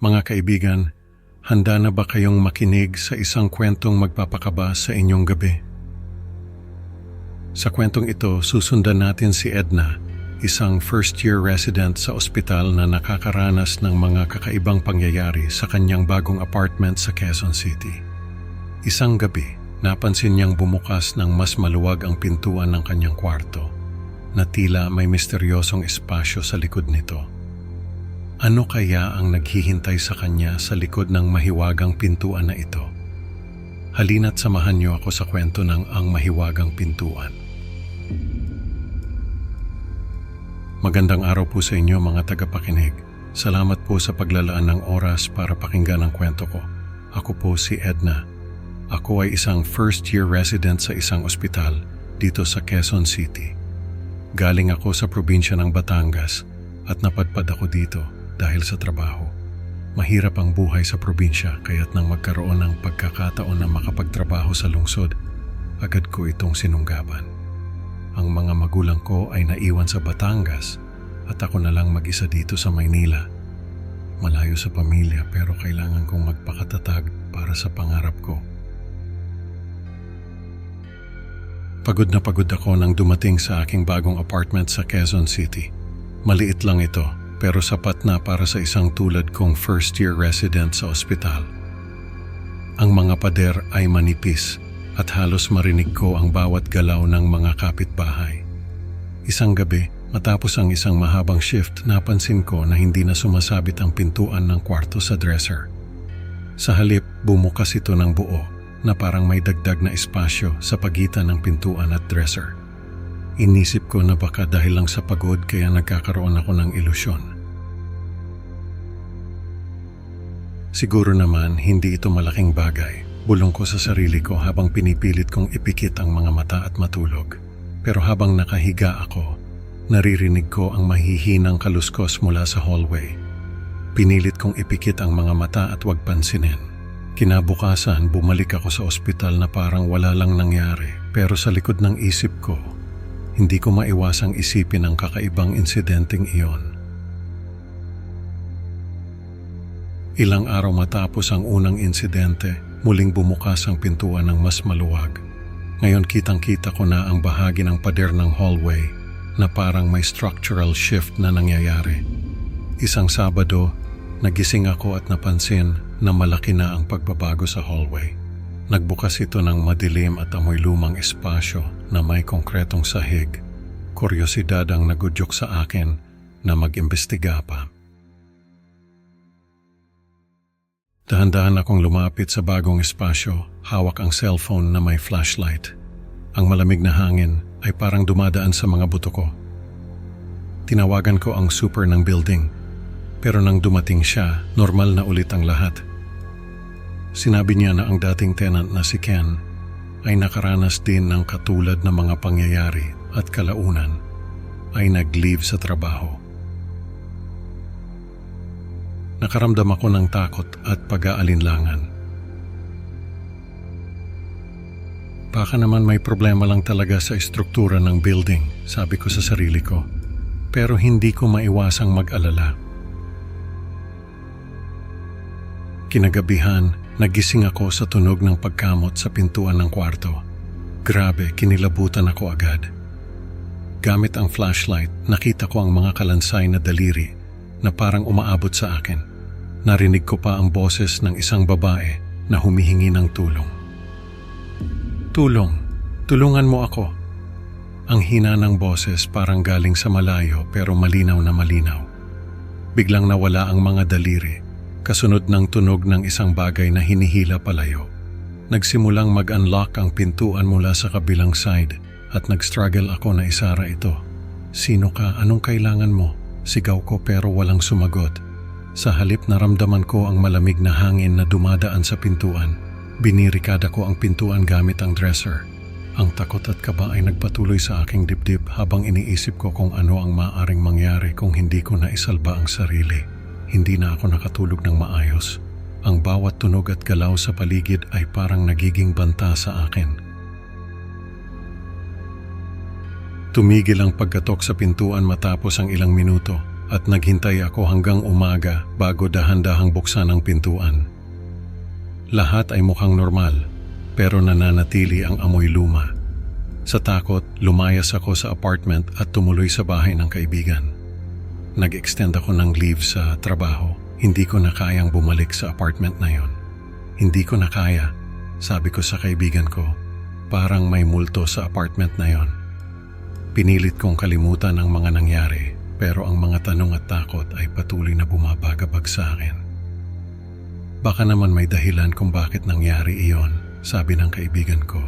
Mga kaibigan, handa na ba kayong makinig sa isang kwentong magpapakaba sa inyong gabi? Sa kwentong ito, susundan natin si Edna, isang first-year resident sa ospital na nakakaranas ng mga kakaibang pangyayari sa kanyang bagong apartment sa Quezon City. Isang gabi, napansin niyang bumukas ng mas maluwag ang pintuan ng kanyang kwarto, na tila may misteryosong espasyo sa likod nito. Ano kaya ang naghihintay sa kanya sa likod ng mahiwagang pintuan na ito? Halina't samahan niyo ako sa kwento ng Ang Mahiwagang Pintuan. Magandang araw po sa inyo mga tagapakinig. Salamat po sa paglalaan ng oras para pakinggan ang kwento ko. Ako po si Edna. Ako ay isang first-year resident sa isang ospital dito sa Quezon City. Galing ako sa probinsya ng Batangas at napadpad ako dito dahil sa trabaho. Mahirap ang buhay sa probinsya kaya't nang magkaroon ng pagkakataon na makapagtrabaho sa lungsod, agad ko itong sinunggaban. Ang mga magulang ko ay naiwan sa Batangas at ako na lang mag-isa dito sa Maynila. Malayo sa pamilya pero kailangan kong magpakatatag para sa pangarap ko. Pagod na pagod ako nang dumating sa aking bagong apartment sa Quezon City. Maliit lang ito pero sapat na para sa isang tulad kong first-year resident sa ospital. Ang mga pader ay manipis at halos marinig ko ang bawat galaw ng mga kapitbahay. Isang gabi, matapos ang isang mahabang shift, napansin ko na hindi na sumasabit ang pintuan ng kwarto sa dresser. Sa halip, bumukas ito ng buo na parang may dagdag na espasyo sa pagitan ng pintuan at dresser. Inisip ko na baka dahil lang sa pagod kaya nagkakaroon ako ng ilusyon. Siguro naman hindi ito malaking bagay. Bulong ko sa sarili ko habang pinipilit kong ipikit ang mga mata at matulog. Pero habang nakahiga ako, naririnig ko ang mahihinang kaluskos mula sa hallway. Pinilit kong ipikit ang mga mata at huwag pansinin. Kinabukasan, bumalik ako sa ospital na parang wala lang nangyari. Pero sa likod ng isip ko, hindi ko maiwasang isipin ang kakaibang insidenteng iyon. Ilang araw matapos ang unang insidente, muling bumukas ang pintuan ng mas maluwag. Ngayon kitang-kita ko na ang bahagi ng pader ng hallway na parang may structural shift na nangyayari. Isang Sabado, nagising ako at napansin na malaki na ang pagbabago sa hallway. Nagbukas ito ng madilim at amoy lumang espasyo na may konkretong sahig. Kuryosidad ang nagudyok sa akin na mag-imbestiga pa. Dahan-dahan akong lumapit sa bagong espasyo, hawak ang cellphone na may flashlight. Ang malamig na hangin ay parang dumadaan sa mga buto ko. Tinawagan ko ang super ng building, pero nang dumating siya, normal na ulit ang lahat. Sinabi niya na ang dating tenant na si Ken ay nakaranas din ng katulad na mga pangyayari at kalaunan ay nag-leave sa trabaho. Nakaramdam ako ng takot at pag-aalinlangan. Baka naman may problema lang talaga sa estruktura ng building, sabi ko sa sarili ko. Pero hindi ko maiwasang mag-alala. Kinagabihan, nagising ako sa tunog ng pagkamot sa pintuan ng kwarto. Grabe, kinilabutan ako agad. Gamit ang flashlight, nakita ko ang mga kalansay na daliri na parang umaabot sa akin. Narinig ko pa ang boses ng isang babae na humihingi ng tulong. Tulong, tulungan mo ako. Ang hina ng boses parang galing sa malayo pero malinaw na malinaw. Biglang nawala ang mga daliri, kasunod ng tunog ng isang bagay na hinihila palayo. Nagsimulang mag-unlock ang pintuan mula sa kabilang side at nag-struggle ako na isara ito. Sino ka? Anong kailangan mo? Sigaw ko pero walang sumagot. Sa halip naramdaman ko ang malamig na hangin na dumadaan sa pintuan. Binirikada ko ang pintuan gamit ang dresser. Ang takot at kaba ay nagpatuloy sa aking dibdib habang iniisip ko kung ano ang maaaring mangyari kung hindi ko naisalba ang sarili. Hindi na ako nakatulog ng maayos. Ang bawat tunog at galaw sa paligid ay parang nagiging banta sa akin. Tumigil ang pagkatok sa pintuan matapos ang ilang minuto at naghintay ako hanggang umaga bago dahan-dahang buksan ang pintuan. Lahat ay mukhang normal, pero nananatili ang amoy luma. Sa takot, lumayas ako sa apartment at tumuloy sa bahay ng kaibigan. Nag-extend ako ng leave sa trabaho. Hindi ko na kayang bumalik sa apartment na yon. Hindi ko na kaya, sabi ko sa kaibigan ko. Parang may multo sa apartment na yon. Pinilit kong kalimutan ang mga nangyari, pero ang mga tanong at takot ay patuloy na bumabagabag sa akin. Baka naman may dahilan kung bakit nangyari iyon, sabi ng kaibigan ko,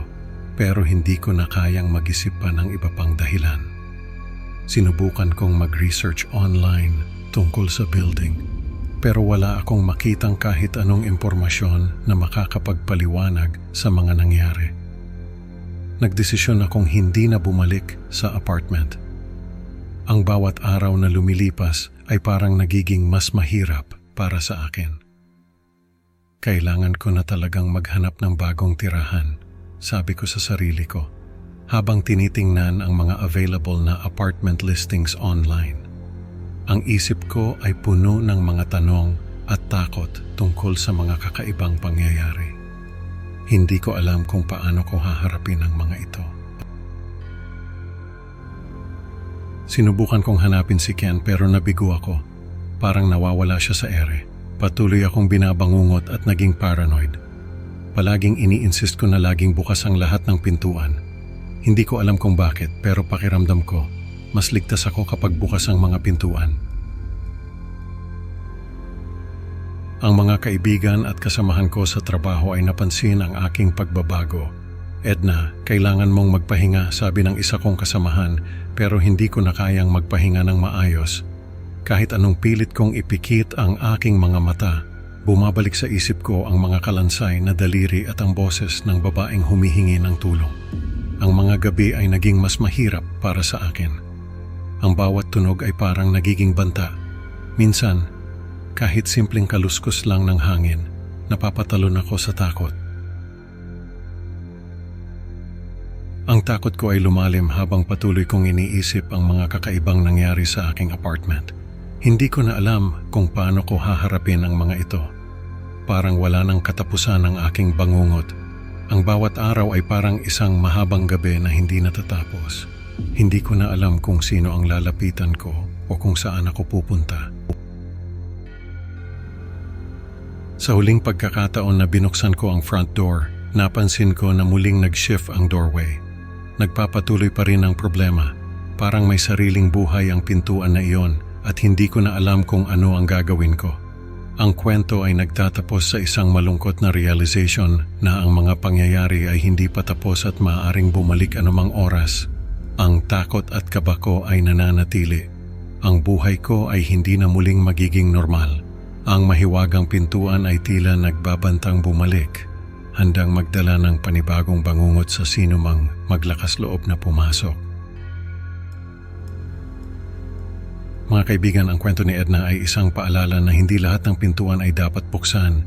pero hindi ko na kayang mag-isip pa ng iba pang dahilan. Sinubukan kong mag-research online tungkol sa building, pero wala akong makitang kahit anong impormasyon na makakapagpaliwanag sa mga nangyari. Nagdesisyon akong hindi na bumalik sa apartment. Ang bawat araw na lumilipas ay parang nagiging mas mahirap para sa akin. Kailangan ko na talagang maghanap ng bagong tirahan, sabi ko sa sarili ko, habang tinitingnan ang mga available na apartment listings online. Ang isip ko ay puno ng mga tanong at takot tungkol sa mga kakaibang pangyayari. Hindi ko alam kung paano ko haharapin ang mga ito. Sinubukan kong hanapin si Ken pero nabigo ako. Parang nawawala siya sa ere. Patuloy akong binabangungot at naging paranoid. Palaging ini-insist ko na laging bukas ang lahat ng pintuan. Hindi ko alam kung bakit pero pakiramdam ko, mas ligtas ako kapag bukas ang mga pintuan. Ang mga kaibigan at kasamahan ko sa trabaho ay napansin ang aking pagbabago. Edna, kailangan mong magpahinga, sabi ng isa kong kasamahan, pero hindi ko na kayang magpahinga ng maayos. Kahit anong pilit kong ipikit ang aking mga mata, bumabalik sa isip ko ang mga kalansay na daliri at ang boses ng babaeng humihingi ng tulong. Ang mga gabi ay naging mas mahirap para sa akin. Ang bawat tunog ay parang nagiging banta. Minsan, kahit simpleng kaluskos lang ng hangin, napapatalon ako sa takot. Ang takot ko ay lumalim habang patuloy kong iniisip ang mga kakaibang nangyari sa aking apartment. Hindi ko na alam kung paano ko haharapin ang mga ito. Parang wala nang katapusan ang aking bangungot. Ang bawat araw ay parang isang mahabang gabi na hindi natatapos. Hindi ko na alam kung sino ang lalapitan ko o kung saan ako pupunta. Sa huling pagkakataon na binuksan ko ang front door, napansin ko na muling nag-shift ang doorway. Nagpapatuloy pa rin ang problema. Parang may sariling buhay ang pintuan na iyon at hindi ko na alam kung ano ang gagawin ko. Ang kwento ay nagtatapos sa isang malungkot na realization na ang mga pangyayari ay hindi pa tapos at maaaring bumalik anumang oras. Ang takot at kaba ko ay nananatili. Ang buhay ko ay hindi na muling magiging normal. Ang mahiwagang pintuan ay tila nagbabantang bumalik, handang magdala ng panibagong bangungot sa sinumang maglakas loob na pumasok. Mga kaibigan, ang kwento ni Edna ay isang paalala na hindi lahat ng pintuan ay dapat buksan.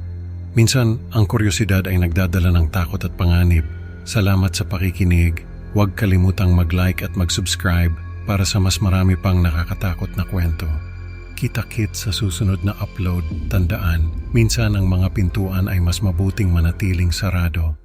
Minsan, ang kuryosidad ay nagdadala ng takot at panganib. Salamat sa pakikinig. Huwag kalimutang mag-like at mag-subscribe para sa mas marami pang nakakatakot na kwento. Kita-kits sa susunod na upload. Tandaan, minsan ang mga pintuan ay mas mabuting manatiling sarado